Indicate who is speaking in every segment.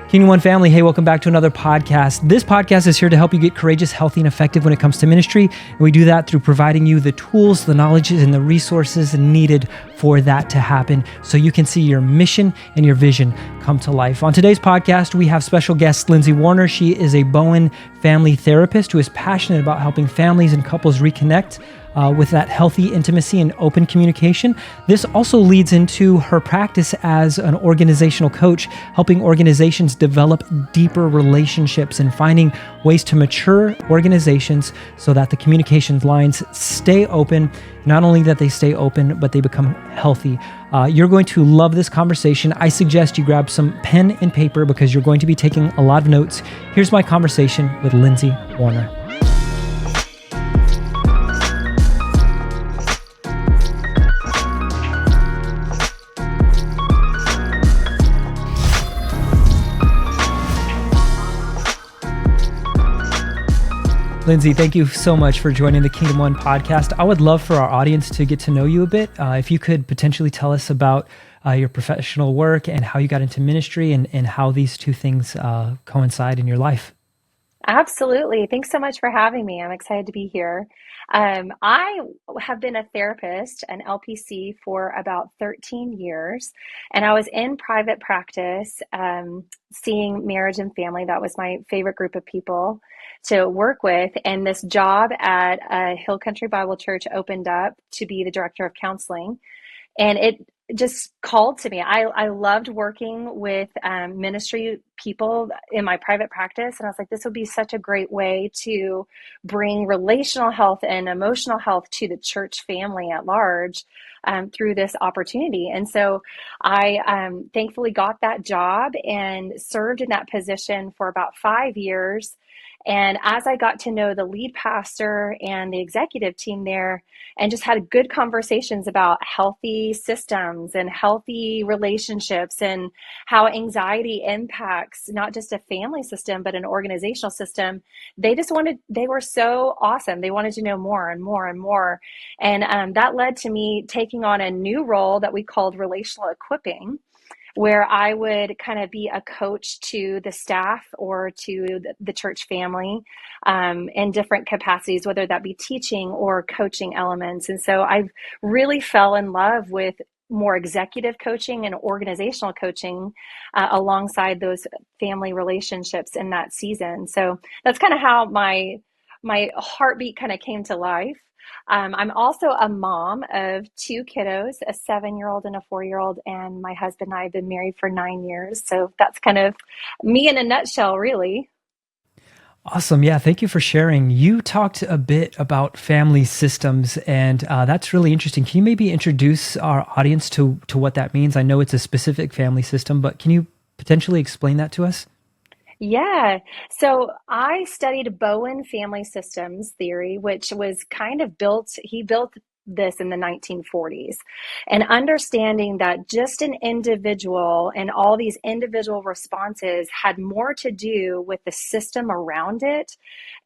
Speaker 1: Kingdom One family, hey, welcome back to another podcast. This podcast is here to help you get courageous, healthy, and effective when it comes to ministry. And we do that through providing you the tools, the knowledge, and the resources needed for that to happen so you can see your mission and your vision come to life. On today's podcast, we have special guest Lindsay Warner. She is a Bowen Family therapist who is passionate about helping families and couples reconnect with that healthy intimacy and open communication. This also leads into her practice as an organizational coach, helping organizations develop deeper relationships and finding ways to mature organizations so that the communications lines stay open. Not only that they stay open, but they become healthy. You're going to love this conversation. I suggest you grab some pen and paper because you're going to be taking a lot of notes. Here's my conversation with Lindsay Warner. Lindsay, thank you so much for joining the Kingdom One podcast. I would love for our audience to get to know you a bit. If you could potentially tell us about your professional work and how you got into ministry and how these two things coincide in your life.
Speaker 2: Absolutely. Thanks so much for having me. I'm excited to be here. I have been a therapist, an LPC, for about 13 years, and I was in private practice, seeing marriage and family. That was my favorite group of people to work with. And this job at a Hill Country Bible Church opened up to be the director of counseling. And it just called to me. I loved working with ministry people in my private practice. And I was like, this would be such a great way to bring relational health and emotional health to the church family at large through this opportunity. And so I thankfully got that job and served in that position for about 5 years. And as I got to know the lead pastor and the executive team there and just had good conversations about healthy systems and healthy relationships and how anxiety impacts not just a family system, but an organizational system, they were so awesome. They wanted to know more and more and more. And that led to me taking on a new role that we called relational equipping, where I would kind of be a coach to the staff or to the church family in different capacities, whether that be teaching or coaching elements. And so I really fell in love with more executive coaching and organizational coaching alongside those family relationships in that season. So that's kind of how my heartbeat kind of came to life. I'm also a mom of 2 kiddos, a 7-year-old and a 4-year-old, and my husband and I have been married for 9 years. So that's kind of me in a nutshell, really.
Speaker 1: Awesome. Yeah. Thank you for sharing. You talked a bit about family systems, and that's really interesting. Can you maybe introduce our audience to what that means? I know it's a specific family system, but can you potentially explain that to us?
Speaker 2: Yeah. So I studied Bowen family systems theory, which was kind of he built this in the 1940s, and understanding that just an individual and all these individual responses had more to do with the system around it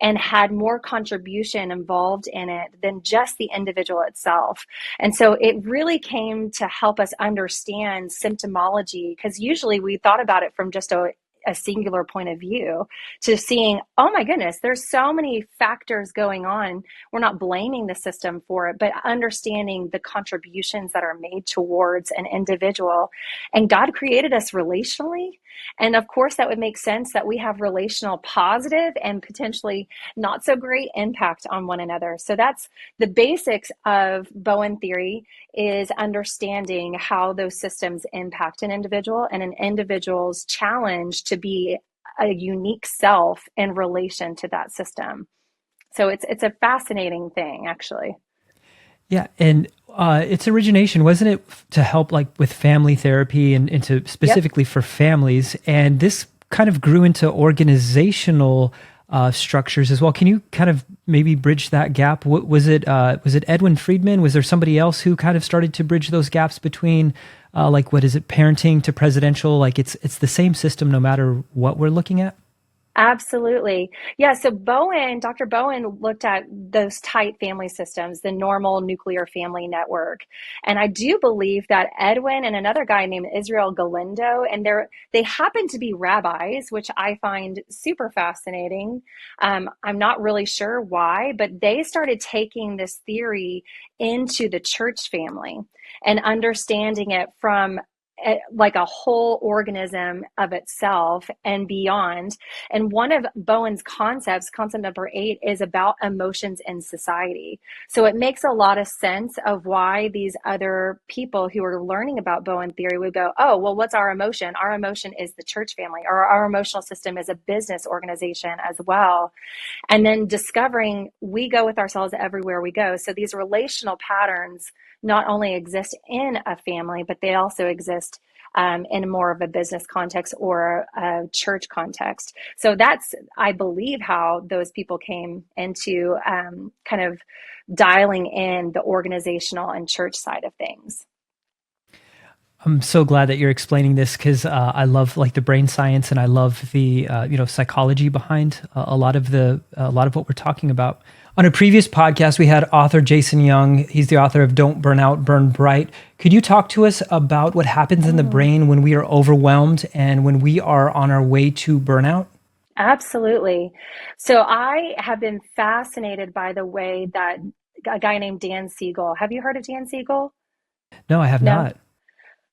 Speaker 2: and had more contribution involved in it than just the individual itself. And so it really came to help us understand symptomology, because usually we thought about it from just a singular point of view, to seeing, oh my goodness, there's so many factors going on. We're not blaming the system for it, but understanding the contributions that are made towards an individual. And God created us relationally. And of course, that would make sense that we have relational positive and potentially not so great impact on one another. So that's the basics of Bowen theory, is understanding how those systems impact an individual and an individual's challenge to be a unique self in relation to that system. So it's a fascinating thing, actually.
Speaker 1: Yeah. And its origination, wasn't it to help like with family therapy and to specifically for families? And this kind of grew into organizational structures as well. Can you kind of maybe bridge that gap? Was it Edwin Friedman? Was there somebody else who kind of started to bridge those gaps between parenting to presidential? Like it's the same system no matter what we're looking at?
Speaker 2: Absolutely. Yeah. So Dr. Bowen looked at those tight family systems, the normal nuclear family network. And I do believe that Edwin and another guy named Israel Galindo, and they happen to be rabbis, which I find super fascinating. I'm not really sure why, but they started taking this theory into the church family and understanding it from like a whole organism of itself and beyond. And one of Bowen's concepts, concept number 8, is about emotions in society. So it makes a lot of sense of why these other people who are learning about Bowen theory would go, oh, well, what's our emotion? Our emotion is the church family, or our emotional system is a business organization as well. And then discovering we go with ourselves everywhere we go. So these relational patterns not only exist in a family, but they also exist in more of a business context or a church context. So that's, I believe, how those people came into kind of dialing in the organizational and church side of things.
Speaker 1: I'm so glad that you're explaining this because I love like the brain science and I love the psychology behind a lot of what we're talking about. On a previous podcast, we had author Jason Young. He's the author of Don't Burn Out, Burn Bright. Could you talk to us about what happens in the brain when we are overwhelmed and when we are on our way to burnout?
Speaker 2: Absolutely. So I have been fascinated by the way that a guy named Dan Siegel, have you heard of Dan Siegel?
Speaker 1: No, I have
Speaker 2: No?
Speaker 1: not.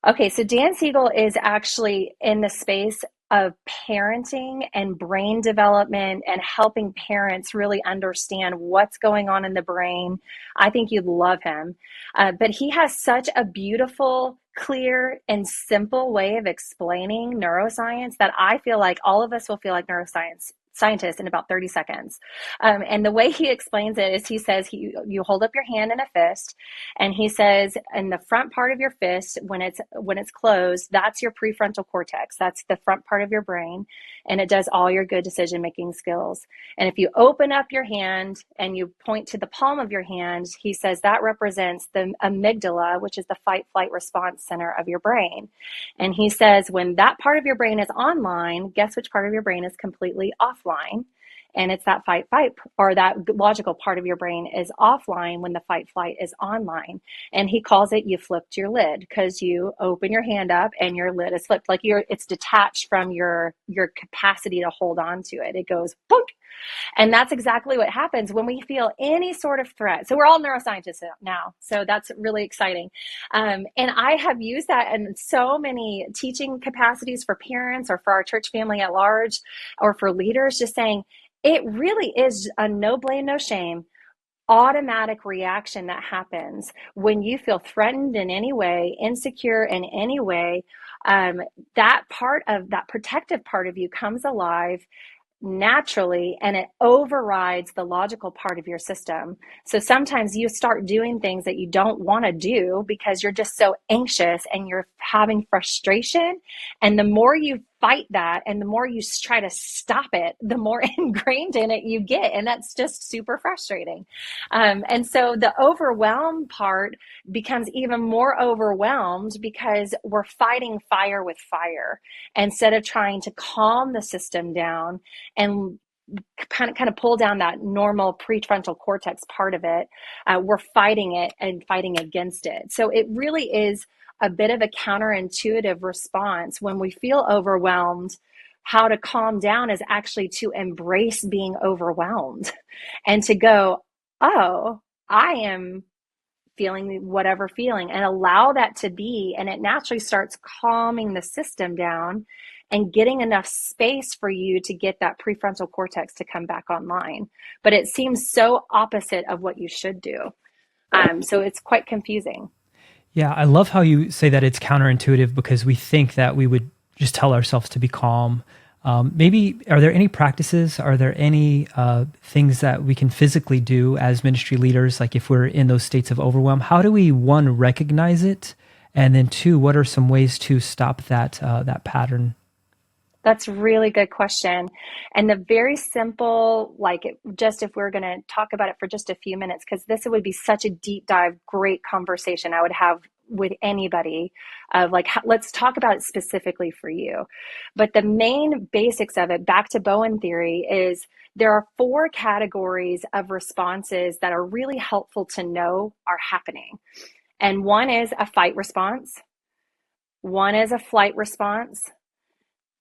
Speaker 2: Okay, so Dan Siegel is actually in the space of parenting and brain development and helping parents really understand what's going on in the brain. I think you'd love him. But he has such a beautiful, clear, and simple way of explaining neuroscience that I feel like all of us will feel like neuroscience scientists in about 30 seconds. And the way he explains it is he says you hold up your hand in a fist, and he says in the front part of your fist, when it's closed, that's your prefrontal cortex. That's the front part of your brain, and it does all your good decision making skills. And if you open up your hand and you point to the palm of your hand, he says that represents the amygdala, which is the fight flight response center of your brain. And he says when that part of your brain is online, guess which part of your brain is completely offline? And it's that fight fight, or that logical part of your brain is offline when the fight flight is online. And he calls it you flipped your lid, because you open your hand up and your lid is flipped, like it's detached from your capacity to hold on to it. It goes boink. And that's exactly what happens when we feel any sort of threat. So we're all neuroscientists now. So that's really exciting. And I have used that in so many teaching capacities for parents or for our church family at large, or for leaders, just saying it really is a no blame, no shame automatic reaction that happens when you feel threatened in any way, insecure in any way. That part of that protective part of you comes alive naturally, and it overrides the logical part of your system. So sometimes you start doing things that you don't want to do because you're just so anxious and you're having frustration. And the more you fight that and the more you try to stop it, the more ingrained in it you get. And that's just super frustrating. And so the overwhelm part becomes even more overwhelmed because we're fighting fire with fire instead of trying to calm the system down and kind of pull down that normal prefrontal cortex part of it. We're fighting it and fighting against it. So it really is a bit of a counterintuitive response when we feel overwhelmed. How to calm down is actually to embrace being overwhelmed and to go, oh, I am feeling whatever feeling, and allow that to be. And it naturally starts calming the system down and getting enough space for you to get that prefrontal cortex to come back online. But it seems so opposite of what you should do. So it's quite confusing.
Speaker 1: Yeah, I love how you say that it's counterintuitive because we think that we would just tell ourselves to be calm. Maybe, are there any practices? Are there any things that we can physically do as ministry leaders? Like if we're in those states of overwhelm, how do we, one, recognize it? And then two, what are some ways to stop that pattern?
Speaker 2: That's a really good question. And the very simple, like just if we're going to talk about it for just a few minutes, because this would be such a deep dive, great conversation I would have with anybody of like, let's talk about it specifically for you. But the main basics of it, back to Bowen theory, is there are 4 categories of responses that are really helpful to know are happening. And one is a fight response, one is a flight response,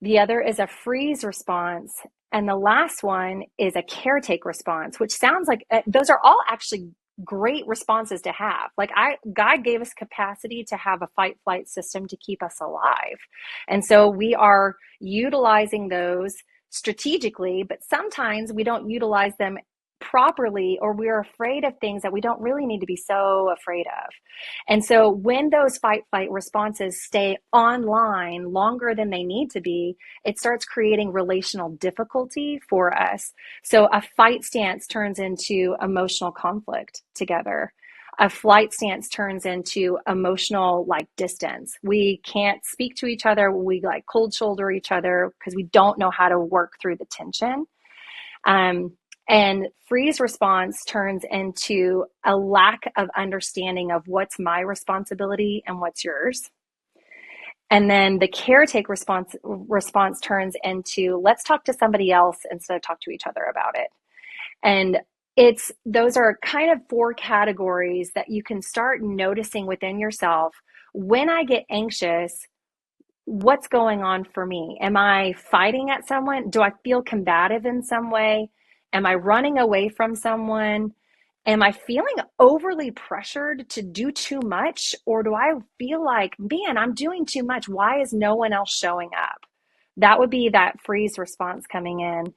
Speaker 2: the other is a freeze response, and the last one is a caretake response, which sounds like those are all actually great responses to have. Like God gave us capacity to have a fight flight system to keep us alive. And so we are utilizing those strategically, but sometimes we don't utilize them properly, or we're afraid of things that we don't really need to be so afraid of. And so when those fight flight responses stay online longer than they need to be, it starts creating relational difficulty for us. So a fight stance turns into emotional conflict together. A flight stance turns into emotional like distance. We can't speak to each other. We like cold shoulder each other because we don't know how to work through the tension. And freeze response turns into a lack of understanding of what's my responsibility and what's yours. And then the caretake response turns into, let's talk to somebody else instead of talk to each other about it. And those are kind of 4 categories that you can start noticing within yourself. When I get anxious, what's going on for me? Am I fighting at someone? Do I feel combative in some way? Am I running away from someone? Am I feeling overly pressured to do too much? Or do I feel like, man, I'm doing too much? Why is no one else showing up? That would be that freeze response coming in.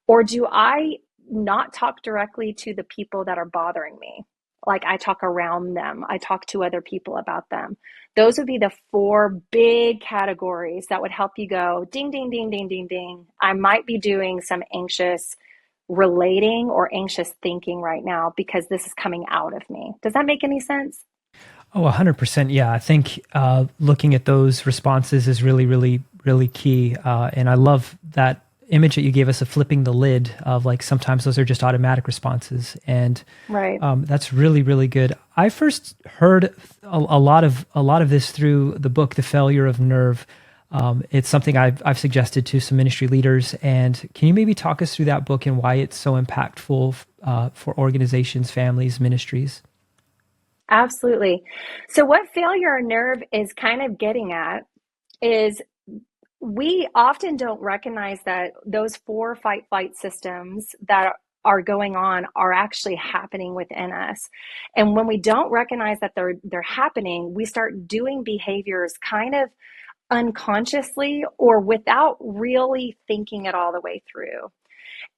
Speaker 2: Or do I not talk directly to the people that are bothering me? Like I talk around them. I talk to other people about them. Those would be the 4 big categories that would help you go ding, ding, ding, ding, ding, ding. I might be doing some anxious relating or anxious thinking right now because this is coming out of me. Does that make any sense?
Speaker 1: Oh, 100%. Yeah. I think looking at those responses is really, really, really key. And I love that image that you gave us of flipping the lid of like sometimes those are just automatic responses. And
Speaker 2: Right.
Speaker 1: that's really, really good. I first heard a lot of this through the book, The Failure of Nerve. It's something I've suggested to some ministry leaders. And can you maybe talk us through that book and why it's so impactful for organizations, families, ministries?
Speaker 2: Absolutely. So what failure of nerve is kind of getting at is we often don't recognize that those 4 fight flight systems that are going on are actually happening within us. And when we don't recognize that they're happening, we start doing behaviors kind of unconsciously or without really thinking it all the way through.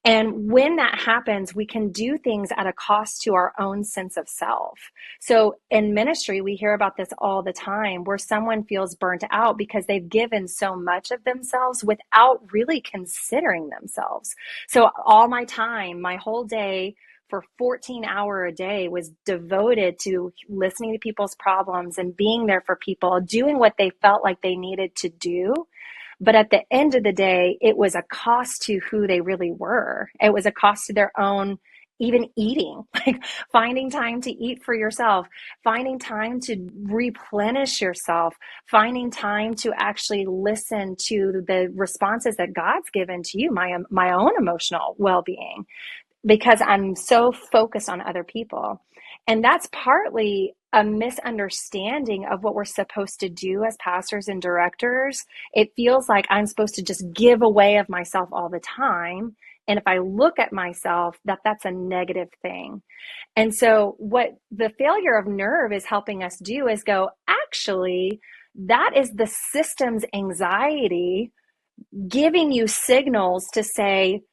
Speaker 2: And when that happens, we can do things at a cost to our own sense of self. So in ministry, we hear about this all the time where someone feels burnt out because they've given so much of themselves without really considering themselves. So all my time, my whole day, for 14-hour a day was devoted to listening to people's problems and being there for people, doing what they felt like they needed to do. But at the end of the day, it was a cost to who they really were. It was a cost to their own, even eating, like finding time to eat for yourself, finding time to replenish yourself, finding time to actually listen to the responses that God's given to you, my own emotional well-being, because I'm so focused on other people. And that's partly a misunderstanding of what we're supposed to do as pastors and directors. It feels like I'm supposed to just give away of myself all the time. And if I look at myself, that's a negative thing. And so what the failure of nerve is helping us do is go, actually, that is the system's anxiety giving you signals to say,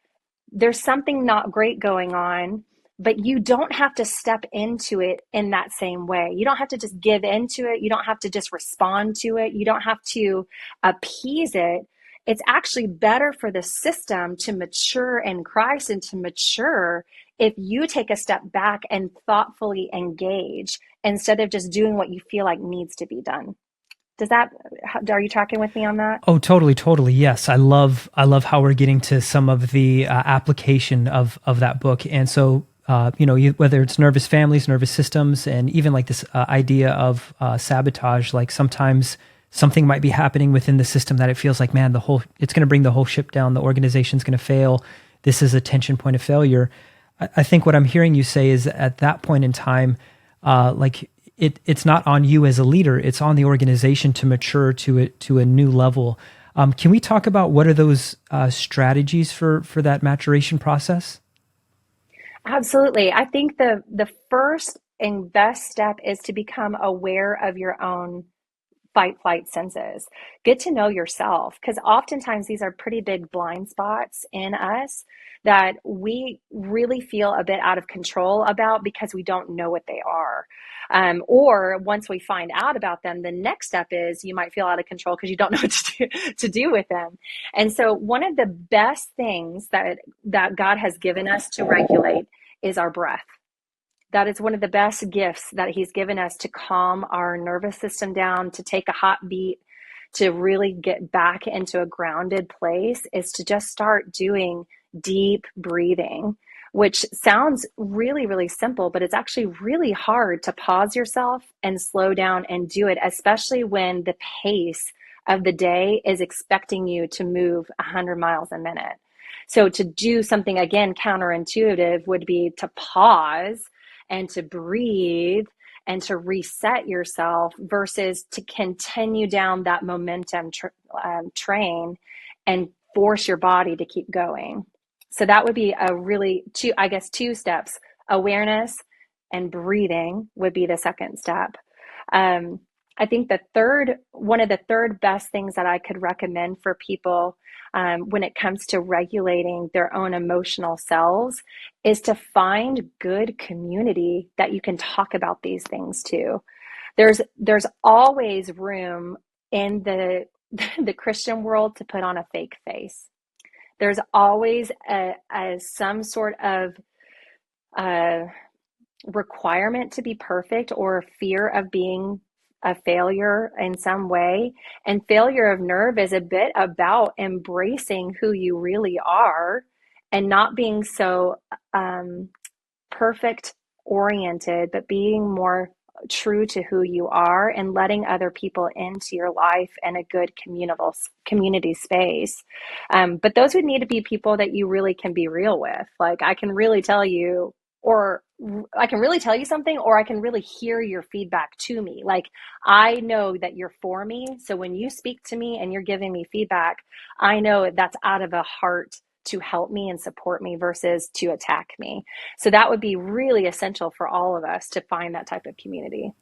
Speaker 2: there's something not great going on, but you don't have to step into it in that same way. You don't have to just give into it. You don't have to just respond to it. You don't have to appease it. It's actually better for the system to mature in Christ and to mature if you take a step back and thoughtfully engage instead of just doing what you feel like needs to be done. Are you tracking with me on that?
Speaker 1: Oh, totally, totally. Yes, I love how we're getting to some of the application of that book. And so whether it's nervous families, nervous systems, and even like this idea of sabotage. Like sometimes something might be happening within the system that it feels like, man, it's going to bring the whole ship down. The organization's going to fail. This is a tension point of failure. I think what I'm hearing you say is at that point in time, it's not on you as a leader; it's on the organization to mature to a new level. Can we talk about what are those strategies for that maturation process?
Speaker 2: Absolutely. I think the first and best step is to become aware of your own fight flight senses. Get to know yourself, because oftentimes these are pretty big blind spots in us that we really feel a bit out of control about because we don't know what they are. Or once we find out about them, the next step is you might feel out of control because you don't know what to do with them. And so one of the best things that God has given us to regulate is our breath. That is one of the best gifts that he's given us to calm our nervous system down, to take a hot beat, to really get back into a grounded place, is to just start doing deep breathing, which sounds really, really simple, but it's actually really hard to pause yourself and slow down and do it, especially when the pace of the day is expecting you to move 100 miles a minute. So to do something, again, counterintuitive would be to pause and to breathe and to reset yourself versus to continue down that momentum train and force your body to keep going. So that would be a really two steps. Awareness and breathing would be the second step. I think one of the third best things that I could recommend for people when it comes to regulating their own emotional selves is to find good community that you can talk about these things to. There's always room in the Christian world to put on a fake face. There's always some sort of requirement to be perfect or fear of being a failure in some way. And failure of nerve is a bit about embracing who you really are and not being so perfect oriented, but being more true to who you are and letting other people into your life in a good community space. But those would need to be people that you really can be real with. Like I can really tell you, or I can really tell you something, or I can really hear your feedback to me. Like I know that you're for me. So when you speak to me and you're giving me feedback, I know that's out of a heart to help me and support me versus to attack me. So that would be really essential for all of us to find that type of community.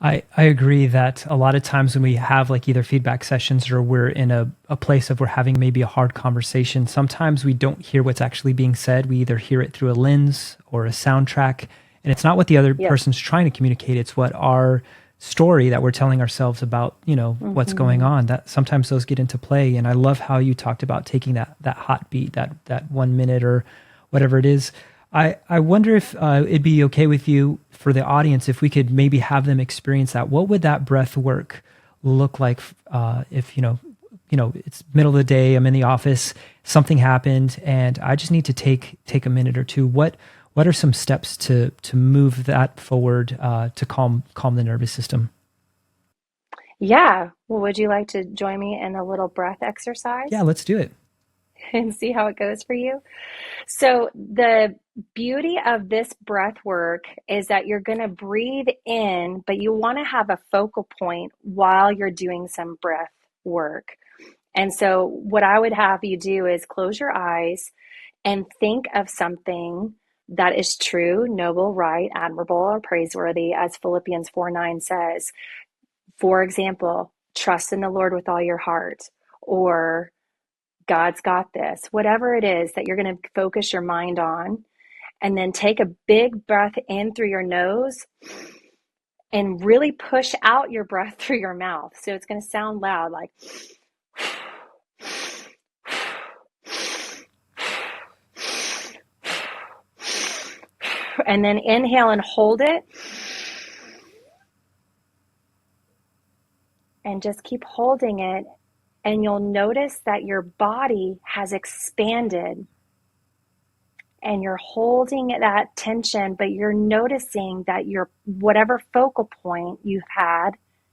Speaker 1: I agree that a lot of times when we have like either feedback sessions or we're in a place of we're having maybe a hard conversation, sometimes we don't hear what's actually being said. We either hear it through a lens or a soundtrack, and it's not what the other
Speaker 2: Yep.
Speaker 1: person's trying to communicate. It's what our story that we're telling ourselves about, what's going on. That sometimes those get into play. And I love how you talked about taking that hot beat, that 1 minute or whatever it is. I wonder if it'd be okay with you for the audience if we could maybe have them experience that. What would that breath work look like if it's middle of the day, I'm in the office, something happened, and I just need to take a minute or two. What are some steps to move that forward to calm the nervous system?
Speaker 2: Yeah. Well, would you like to join me in a little breath
Speaker 1: Yeah,
Speaker 2: exercise
Speaker 1: let's do it.
Speaker 2: and see how it goes for you? So the beauty of this breath work is that you're going to breathe in, but you want to have a focal point while you're doing some breath work. And so what I would have you do is close your eyes and think of something that is true, noble, right, admirable, or praiseworthy, as Philippians 4:9 says. For example, trust in the Lord with all your heart, or God's got this, whatever it is that you're going to focus your mind on. And then take a big breath in through your nose and really push out your breath through your mouth. So it's going to sound loud, like, and then inhale and hold it. And just keep holding it. And you'll notice that your body has expanded and you're holding that tension, but you're noticing that your whatever focal point you've had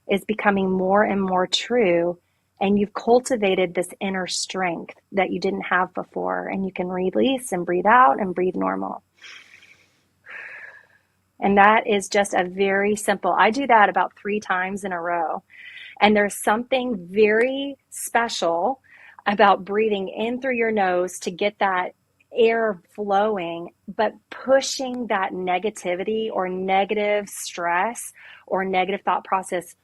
Speaker 2: is becoming more and more true. And you've cultivated this inner strength that you didn't have before. And you can release and breathe out and breathe normal. And that is just a very simple, I do that about 3 times in a row. And there's something very special about breathing in through your nose to get that air flowing, but pushing that negativity or negative stress or negative thought process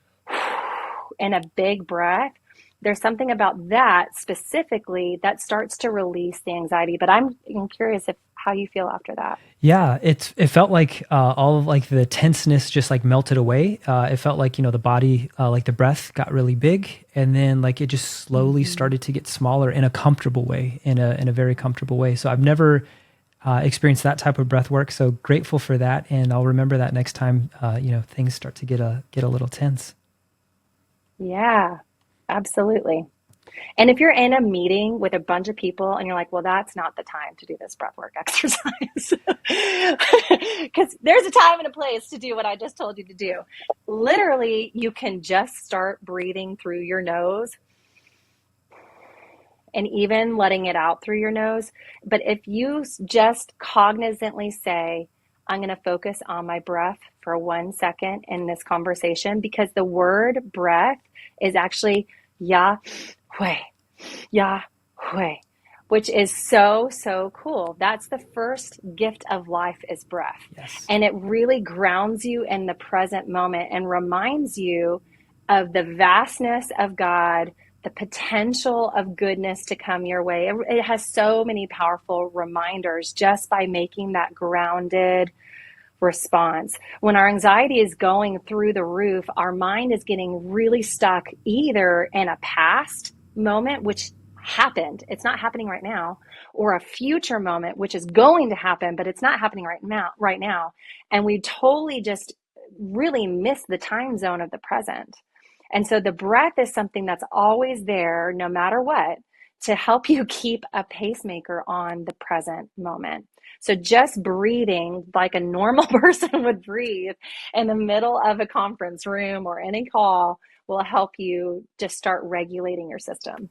Speaker 2: in a big breath. There's something about that specifically that starts to release the anxiety. But I'm curious if how you feel after that.
Speaker 1: Yeah, it felt like all of like the tenseness just like melted away. It felt like, the body, like the breath got really big, and then like it just slowly started to get smaller in a comfortable way, in a very comfortable way. So I've never experienced that type of breath work. So grateful for that, and I'll remember that next time things start to get a little tense.
Speaker 2: Yeah, absolutely. And if you're in a meeting with a bunch of people and you're like, well, that's not the time to do this breathwork exercise, because there's a time and a place to do what I just told you to do. Literally, you can just start breathing through your nose and even letting it out through your nose. But if you just cognizantly say, I'm going to focus on my breath for 1 second in this conversation, because the word breath is actually Yahweh, Yahweh, which is so, so cool. That's the first gift of life is breath.
Speaker 1: Yes.
Speaker 2: And it really grounds you in the present moment and reminds you of the vastness of God, the potential of goodness to come your way. It has so many powerful reminders just by making that grounded response. When our anxiety is going through the roof, our mind is getting really stuck either in a past moment, which happened, it's not happening right now, or a future moment, which is going to happen, but it's not happening right now. And we totally just really miss the time zone of the present. And so the breath is something that's always there, no matter what, to help you keep a pacemaker on the present moment. So just breathing like a normal person would breathe in the middle of a conference room or any call will help you just start regulating your system.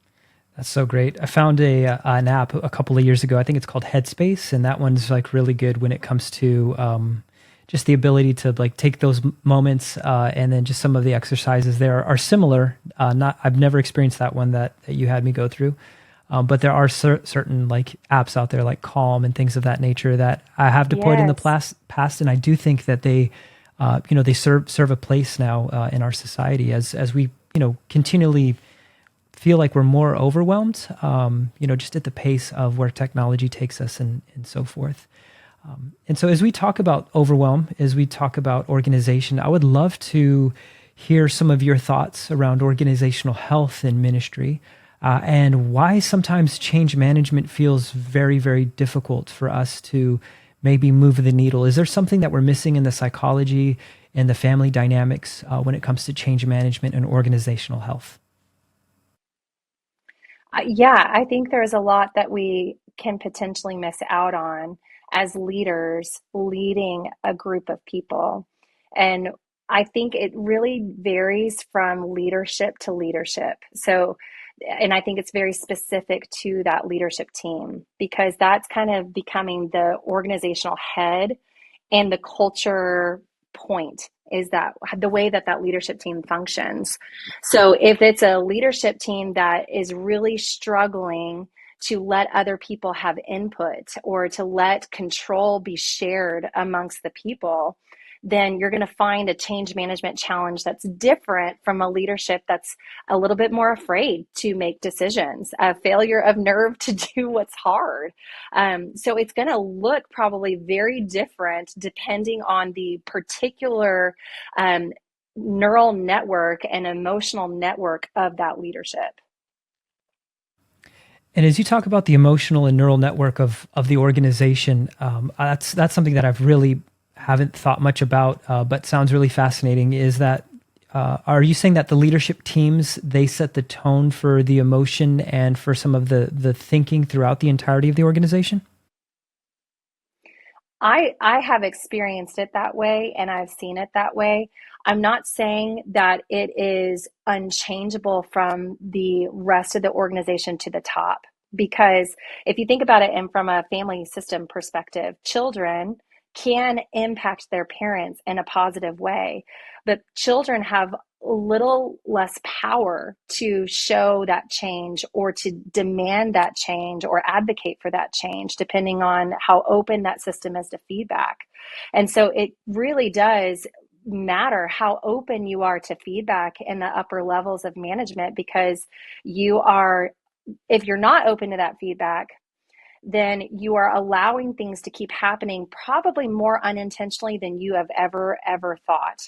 Speaker 1: That's so great. I found an app a couple of years ago. I think it's called Headspace, and that one's like really good when it comes to just the ability to like take those moments, and then just some of the exercises there are similar. I've never experienced that one that you had me go through, but there are certain like apps out there like Calm and things of that nature that I have deployed in the past, and I do think that they serve a place now in our society as we continually feel like we're more overwhelmed, just at the pace of where technology takes us and so forth. And so as we talk about overwhelm, as we talk about organization, I would love to hear some of your thoughts around organizational health in ministry, and why sometimes change management feels very, very difficult for us to maybe move the needle. Is there something that we're missing in the psychology and the family dynamics when it comes to change management and organizational health?
Speaker 2: Yeah, I think there's a lot that we can potentially miss out on as leaders leading a group of people. And I think it really varies from leadership to leadership. So, and I think it's very specific to that leadership team, because that's kind of becoming the organizational head and the culture point is that the way that that leadership team functions. So if it's a leadership team that is really struggling to let other people have input or to let control be shared amongst the people, then you're going to find a change management challenge that's different from a leadership that's a little bit more afraid to make decisions, a failure of nerve to do what's hard. So it's going to look probably very different depending on the particular neural network and emotional network of that leadership.
Speaker 1: And as you talk about the emotional and neural network of the organization, that's something that I've really haven't thought much about, but sounds really fascinating. Is that are you saying that the leadership teams, they set the tone for the emotion and for some of the thinking throughout the entirety of the organization?
Speaker 2: I have experienced it that way and I've seen it that way. I'm not saying that it is unchangeable from the rest of the organization to the top. Because if you think about it and from a family system perspective, children can impact their parents in a positive way, but children have little less power to show that change or to demand that change or advocate for that change, depending on how open that system is to feedback. And so it really does matter how open you are to feedback in the upper levels of management, because you are, if you're not open to that feedback, then you are allowing things to keep happening probably more unintentionally than you have ever thought.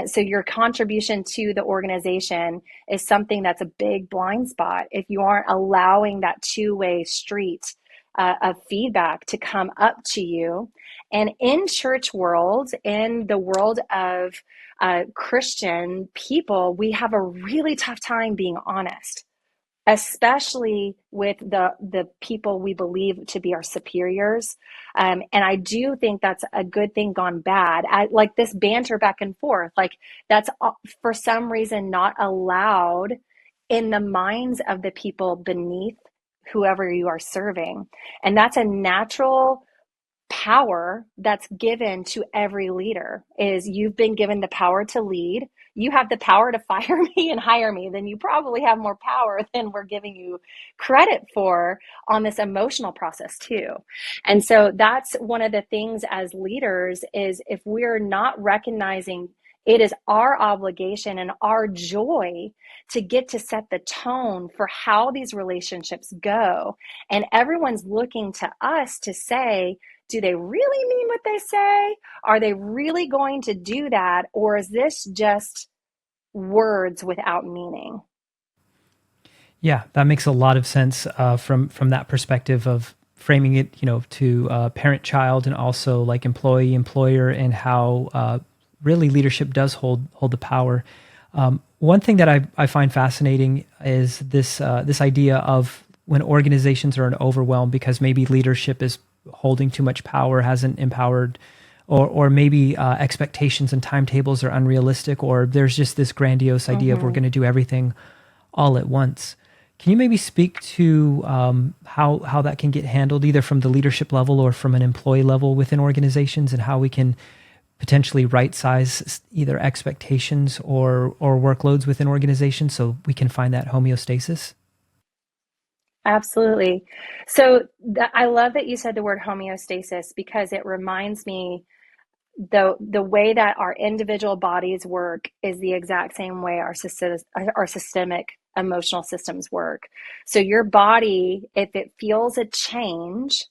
Speaker 2: So your contribution to the organization is something that's a big blind spot if you aren't allowing that two-way street of feedback to come up to you. And in church world, in the world of Christian people, we have a really tough time being honest, especially with the people we believe to be our superiors. And I do think that's a good thing gone bad. Like this banter back and forth, like that's for some reason not allowed in the minds of the people beneath whoever you are serving. And that's a natural power that's given to every leader. Is you've been given the power to lead. You have the power to fire me and hire me. Then you probably have more power than we're giving you credit for on this emotional process too. And so that's one of the things as leaders, is if we're not recognizing it is our obligation and our joy to get to set the tone for how these relationships go. And everyone's looking to us to say, do they really mean what they say? Are they really going to do that? Or is this just words without meaning?
Speaker 1: Yeah, that makes a lot of sense from that perspective of framing it, to parent child and also like employee employer, and how really leadership does hold the power. One thing that I find fascinating is this idea of when organizations are overwhelmed because maybe leadership is holding too much power, hasn't empowered, or maybe expectations and timetables are unrealistic, or there's just this grandiose idea of we're going to do everything all at once. Can you maybe speak to how that can get handled, either from the leadership level or from an employee level within organizations, and how we can potentially right size either expectations or workloads within organizations so we can find that homeostasis?
Speaker 2: Absolutely. So I love that you said the word homeostasis, because it reminds me the way that our individual bodies work is the exact same way our systemic emotional systems work. So your body, if it feels a change,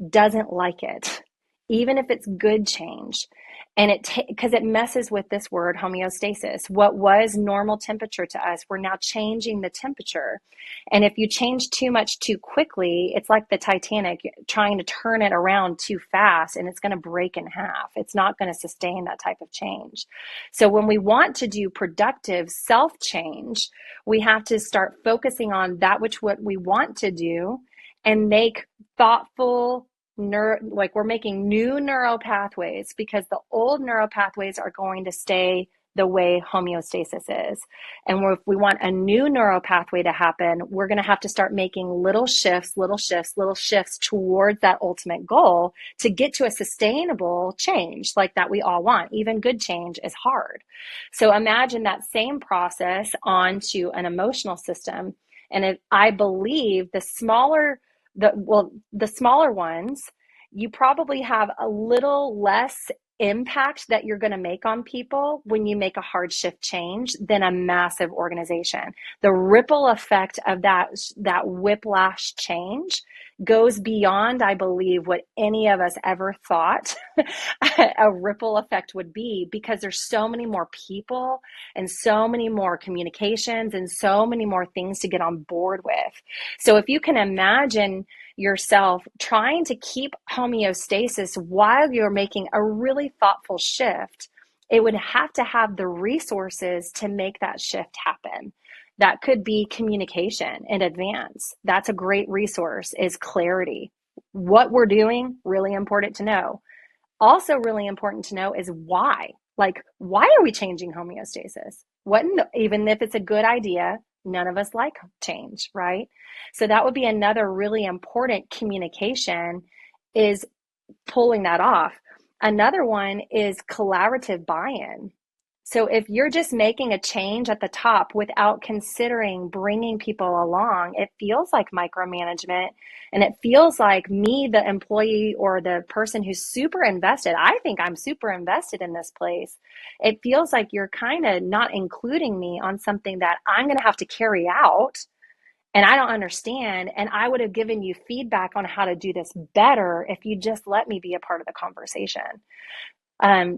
Speaker 2: doesn't like it, even if it's good change. And because it messes with this word homeostasis. What was normal temperature to us, we're now changing the temperature. And if you change too much too quickly, it's like the Titanic trying to turn it around too fast, and it's going to break in half. It's not going to sustain that type of change. So when we want to do productive self change, we have to start focusing on that what we want to do, and make thoughtful like we're making new neural pathways, because the old neural pathways are going to stay the way homeostasis is. And if we want a new neural pathway to happen, we're going to have to start making little shifts towards that ultimate goal to get to a sustainable change like that we all want. Even good change is hard. So imagine that same process onto an emotional system. And I believe the smaller ones, you probably have a little less impact that you're going to make on people when you make a hard shift change than a massive organization. The ripple effect of that whiplash change goes beyond, I believe, what any of us ever thought a ripple effect would be, because there's so many more people and so many more communications and so many more things to get on board with. So if you can imagine yourself trying to keep homeostasis while you're making a really thoughtful shift, it would have to have the resources to make that shift happen. That could be communication in advance. That's a great resource, is clarity. What we're doing, really important to know. Also really important to know is why. Like, why are we changing homeostasis? Even if it's a good idea, none of us like change, right? So that would be another really important communication, is pulling that off. Another one is collaborative buy-in. So if you're just making a change at the top without considering bringing people along, it feels like micromanagement, and it feels like me, the employee or the person who's super invested. I think I'm super invested in this place. It feels like you're kind of not including me on something that I'm going to have to carry out and I don't understand. And I would have given you feedback on how to do this better if you just let me be a part of the conversation.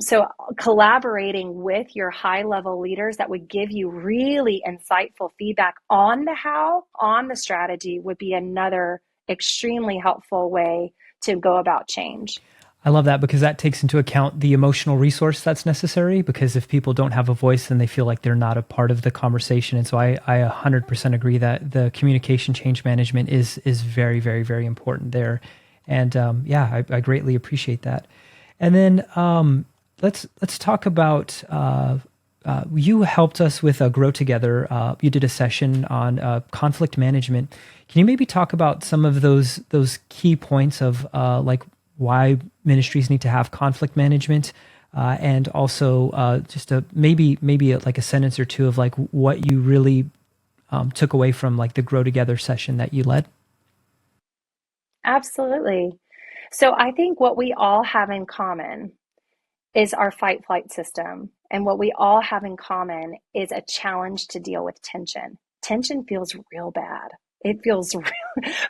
Speaker 2: So collaborating with your high level leaders that would give you really insightful feedback on the how, on the strategy, would be another extremely helpful way to go about change.
Speaker 1: I love that, because that takes into account the emotional resource that's necessary, because if people don't have a voice, then they feel like they're not a part of the conversation. And so I 100% agree that the communication change management is very, very, very important there. And I greatly appreciate that. And then let's talk about, you helped us with a Grow Together. You did a session on conflict management. Can you maybe talk about some of those key points of like why ministries need to have conflict management, and also just maybe like a sentence or two of like what you really took away from like the Grow Together session that you led?
Speaker 2: Absolutely. So I think what we all have in common is our fight flight system. And what we all have in common is a challenge to deal with tension. Tension feels real bad. It feels,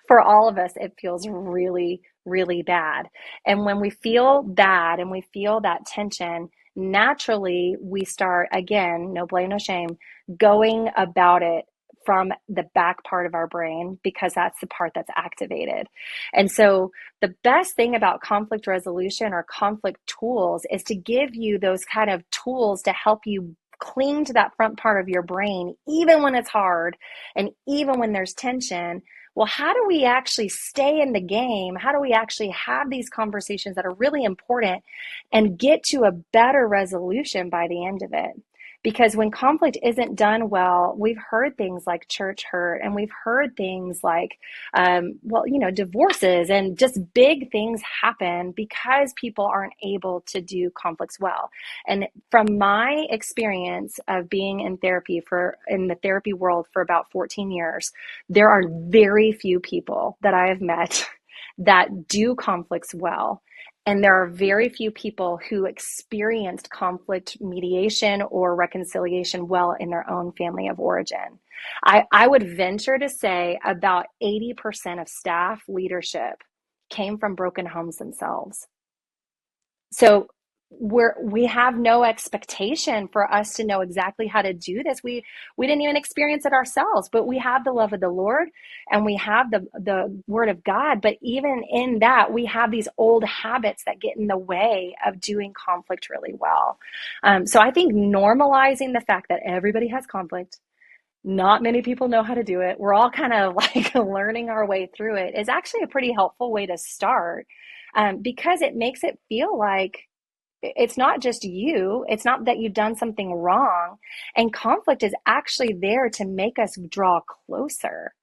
Speaker 2: for all of us, it feels really, really bad. And when we feel bad and we feel that tension, naturally we start, again, no blame, no shame, going about it from the back part of our brain, because that's the part that's activated. And so the best thing about conflict resolution or conflict tools is to give you those kind of tools to help you cling to that front part of your brain, even when it's hard and even when there's tension. Well, how do we actually stay in the game? How do we actually have these conversations that are really important and get to a better resolution by the end of it? Because when conflict isn't done well, we've heard things like church hurt, and we've heard things like, divorces, and just big things happen because people aren't able to do conflicts well. And from my experience of being in the therapy world for about 14 years, there are very few people that I have met that do conflicts well. And there are very few people who experienced conflict mediation or reconciliation well in their own family of origin. I would venture to say about 80% of staff leadership came from broken homes themselves. So we have no expectation for us to know exactly how to do this. We didn't even experience it ourselves, but we have the love of the Lord and we have the word of God. But even in that, we have these old habits that get in the way of doing conflict really well. So I think normalizing the fact that everybody has conflict, not many people know how to do it, we're all kind of like learning our way through it, is actually a pretty helpful way to start, because it makes it feel like it's not just you. It's not that you've done something wrong. And conflict is actually there to make us draw closer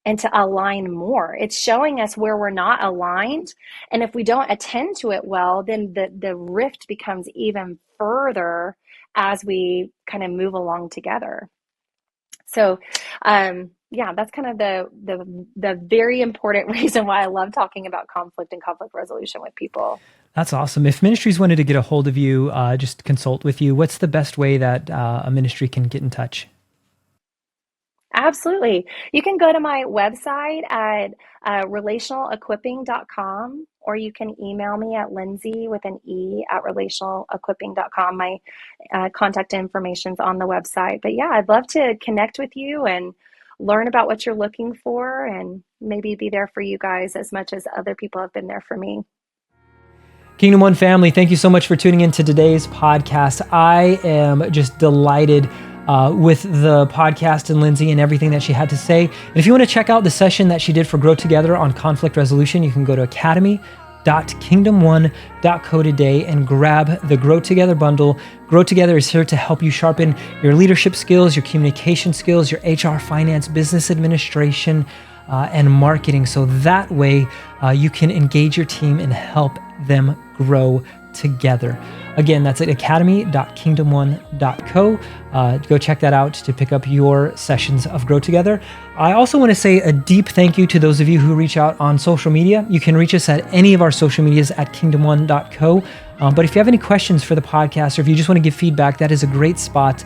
Speaker 2: and to align more. It's showing us where we're not aligned. And if we don't attend to it well, then the rift becomes even further as we kind of move along together. So, that's kind of the very important reason why I love talking about conflict and conflict resolution with people.
Speaker 1: That's awesome. If ministries wanted to get a hold of you, just consult with you, what's the best way that a ministry can get in touch?
Speaker 2: Absolutely. You can go to my website at relationalequipping.com, or you can email me at Lindsay with an E at relationalequipping.com. My contact information's on the website. But yeah, I'd love to connect with you and learn about what you're looking for, and maybe be there for you guys as much as other people have been there for me.
Speaker 1: Kingdom One family, thank you so much for tuning into today's podcast. I am just delighted with the podcast and Lindsay and everything that she had to say. And if you want to check out the session that she did for Grow Together on conflict resolution, you can go to www.kingdomone.co today and grab the Grow Together bundle. Grow Together is here to help you sharpen your leadership skills, your communication skills, your HR, finance, business administration, and marketing. So that way you can engage your team and help them grow together. Again, that's at academy.kingdomone.co. Go check that out to pick up your sessions of Grow Together. I also want to say a deep thank you to those of you who reach out on social media. You can reach us at any of our social medias at kingdomone.co. But if you have any questions for the podcast, or if you just want to give feedback, that is a great spot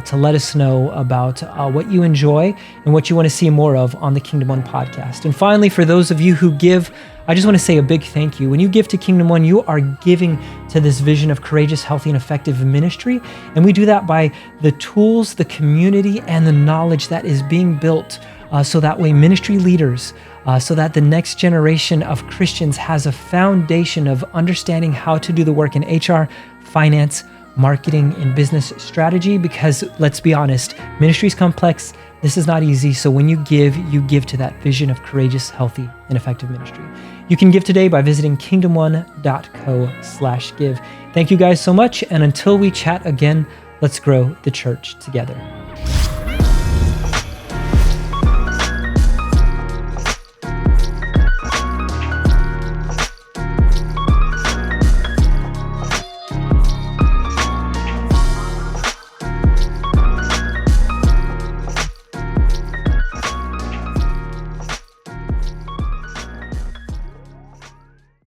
Speaker 1: to let us know about what you enjoy and what you want to see more of on the Kingdom One podcast. And finally, for those of you who give, I just want to say a big thank you. When you give to Kingdom One, you are giving to this vision of courageous, healthy, and effective ministry. And we do that by the tools, the community, and the knowledge that is being built so that way ministry leaders, so that the next generation of Christians has a foundation of understanding how to do the work in HR, finance, marketing, and business strategy. Because let's be honest, ministry is complex. This is not easy. So when you give to that vision of courageous, healthy, and effective ministry. You can give today by visiting kingdomone.co/give. Thank you guys so much. And until we chat again, let's grow the church together.